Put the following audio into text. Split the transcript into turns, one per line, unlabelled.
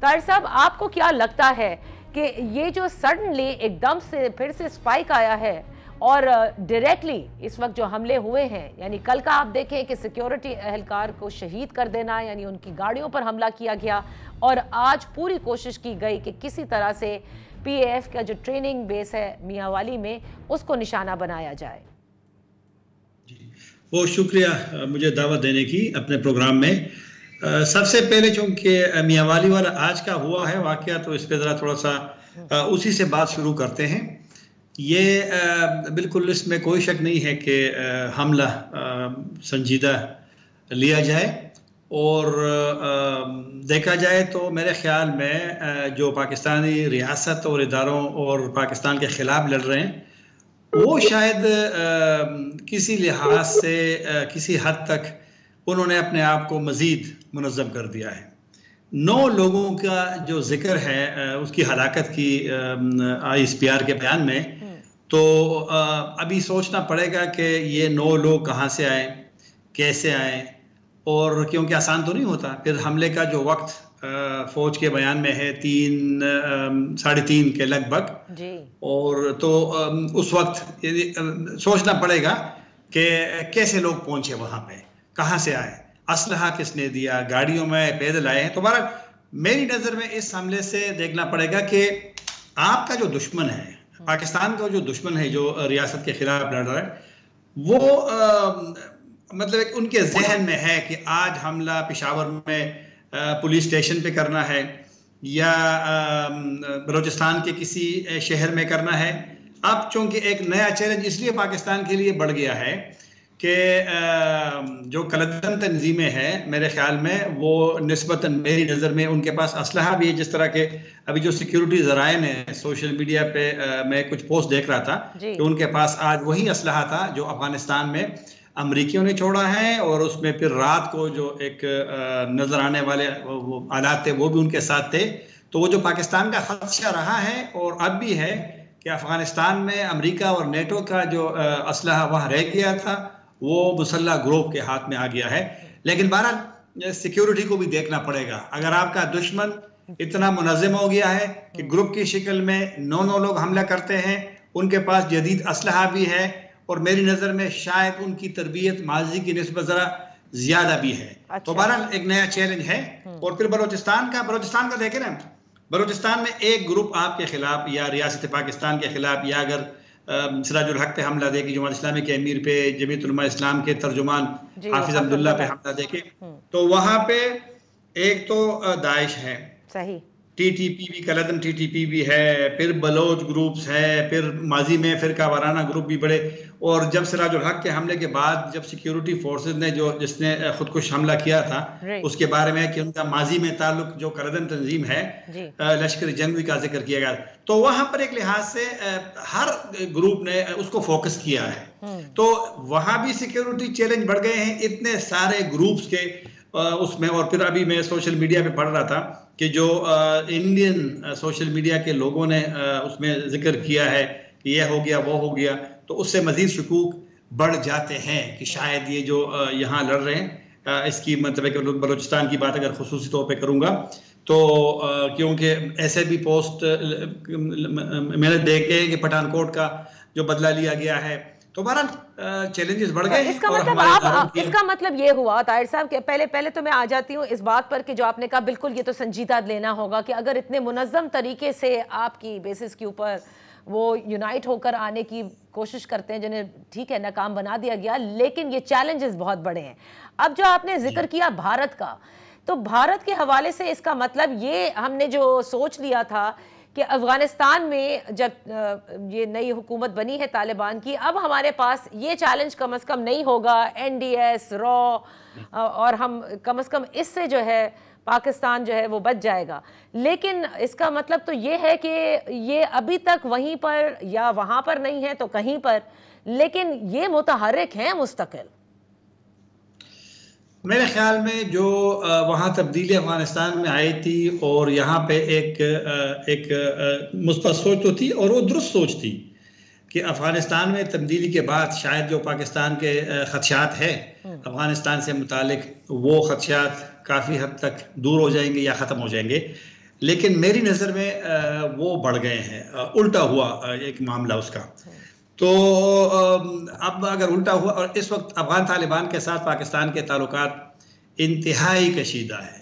ताहिर साहब, आपको क्या लगता है कि ये जो सडनली एकदम से फिर से स्पाइक आया है और डायरेक्टली इस वक्त जो हमले हुए हैं, यानी कल का आप देखें कि सिक्योरिटी एहलकार को शहीद कर देना, यानी उनकी गाड़ियों पर हमला किया गया, और आज पूरी कोशिश की गई कि किसी तरह से पीएएफ का जो ट्रेनिंग बेस है मियांवाली में उसको निशाना बनाया जाए।
बहुत शुक्रिया मुझे दावत देने की अपने प्रोग्राम में। सबसे पहले चूंकि मियांवाली वाला आज का हुआ है वाकया, तो इस पर ज़रा थोड़ा सा उसी से बात शुरू करते हैं। ये बिल्कुल इसमें कोई शक नहीं है कि हमला संजीदा लिया जाए, और देखा जाए तो मेरे ख्याल में जो पाकिस्तानी रियासत और इदारों और पाकिस्तान के ख़िलाफ़ लड़ रहे हैं वो शायद किसी लिहाज से किसी हद तक उन्होंने अपने आप को मज़ीद मुनज़्ज़म कर दिया है। 9 लोगों का जो जिक्र है उसकी हलाकत की ISPR के बयान में, तो अभी सोचना पड़ेगा कि ये 9 लोग कहाँ से आए, कैसे आए, और क्योंकि आसान तो नहीं होता। फिर हमले का जो वक्त फौज के बयान में है 3-3:30 के लगभग जी। और तो उस वक्त सोचना पड़ेगा कि कैसे लोग पहुंचे वहां पे, कहां से आए, असलहा किसने दिया, गाड़ियों में पैदल आए हैं। तो बहरहाल मेरी नज़र में इस हमले से देखना पड़ेगा कि आपका जो दुश्मन है, पाकिस्तान का जो दुश्मन है, जो रियासत के खिलाफ लड़ रहा है, वो मतलब उनके जहन में है कि आज हमला पेशावर में पुलिस स्टेशन पे करना है या बलूचिस्तान के किसी शहर में करना है। अब चूंकि एक नया चैलेंज इसलिए पाकिस्तान के लिए बढ़ गया है कि जो कलदन तंजीमें हैं, मेरे ख्याल में वो निस्बतन मेरी नज़र में उनके पास असलहा भी है। जिस तरह के अभी जो सिक्योरिटी ज़राए ने सोशल मीडिया पे मैं कुछ पोस्ट देख रहा था कि उनके पास आज वही असलहा था जो अफगानिस्तान में अमरीकियों ने छोड़ा है, और उसमें फिर रात को जो एक नज़र आने वाले वो आलात थे वो भी उनके साथ थे। तो वो जो पाकिस्तान का खदशा रहा है और अब भी है कि अफगानिस्तान में अमेरिका और नेटो का जो असलहा वहाँ रह गया था वो मुसल्लह ग्रुप के हाथ में आ गया है। लेकिन बहरहाल सिक्योरिटी को भी देखना पड़ेगा। अगर आपका दुश्मन इतना मुनज़्ज़म हो गया है कि ग्रुप की शक्ल में 9 लोग हमला करते हैं, उनके पास जदीद असलहा भी है, और मेरी नज़र में शायद उनकी तरबियत माजी की निस्बत ज़रा ज़्यादा भी है। अच्छा। तो बहरहाल एक नया चैलेंज है। और फिर बलूचिस्तान का देखें ना, बलूचिस्तान में एक ग्रुप आपके खिलाफ या रियासत पाकिस्तान के खिलाफ, या अगर सिराजुल हक पे हमला देगी, जमात इस्लामी के अमीर पे, जमीयत उलमा इस्लाम के तर्जुमान हाफिज अब्दुल्ला पे हमला देके, तो वहां पे एक तो दाइश है, सही, TTP भी, कलदन TTP भी है, फिर बलोच ग्रुप्स है, फिर माजी में फिरका वाराना ग्रुप भी बड़े। और जब सिराजुल हक के हमले के बाद जब सिक्योरिटी फोर्सेस ने जिसने खुदकुश हमला किया था उसके बारे में कि उनका माजी में ताल्लुक जो कलदन तंजीम है, लश्कर जंगवी का जिक्र किया गया, तो वहां पर एक लिहाज से हर ग्रुप ने उसको फोकस किया है। तो वहां भी सिक्योरिटी चैलेंज बढ़ गए हैं इतने सारे ग्रुप्स के उसमें। और फिर अभी मैं सोशल मीडिया पे पढ़ रहा था कि जो इंडियन सोशल मीडिया के लोगों ने उसमें जिक्र किया है कि यह हो गया वो हो गया, तो उससे मजीद शकूक बढ़ जाते हैं कि शायद ये जो यहाँ लड़ रहे हैं, इसकी मतलब बलूचिस्तान की बात अगर खुसूसी तौर पे करूँगा तो क्योंकि ऐसे भी पोस्ट मैंने देखे कि पठानकोट का जो बदला लिया गया है, तो बहरहाल चैलेंजेस बढ़ गए।
इसका मतलब ये हुआ ताहिर साहब कि पहले तो मैं आ जाती हूँ इस बात पर कि जो आपने कहा बिल्कुल ये तो संजीदा लेना होगा कि अगर इतने मुनज़्ज़म तरीके से आपकी बेसिस के ऊपर वो यूनाइट होकर आने की कोशिश करते हैं, जिन्हें ठीक है नाकाम बना दिया गया, लेकिन ये चैलेंजेस बहुत बड़े हैं। अब जो आपने जिक्र किया भारत का, तो भारत के हवाले से इसका मतलब ये हमने जो सोच लिया था कि अफगानिस्तान में जब ये नई हुकूमत बनी है तालिबान की, अब हमारे पास ये चैलेंज कम से कम नहीं होगा, NDS रॉ, और हम कम से कम इससे जो है पाकिस्तान जो है वो बच जाएगा। लेकिन इसका मतलब तो ये है कि ये अभी तक वहीं पर या वहां पर नहीं है तो कहीं पर, लेकिन ये मुतहर्रिक हैं मुस्तकिल।
मेरे ख्याल में जो वहाँ तब्दीली अफगानिस्तान में आई थी और यहाँ पे एक मुस्बत सोच तो थी, और वो दुरुस्त सोच थी कि अफगानिस्तान में तब्दीली के बाद शायद जो पाकिस्तान के खदशात है अफगानिस्तान से मुतालिक, वो खदशात काफ़ी हद तक दूर हो जाएंगे या ख़त्म हो जाएंगे। लेकिन मेरी नज़र में वो बढ़ गए हैं, उल्टा हुआ एक मामला उसका। तो अब अगर उल्टा हुआ, और इस वक्त अफगान तालिबान के साथ पाकिस्तान के ताल्लुकात इंतहाई कशीदा है।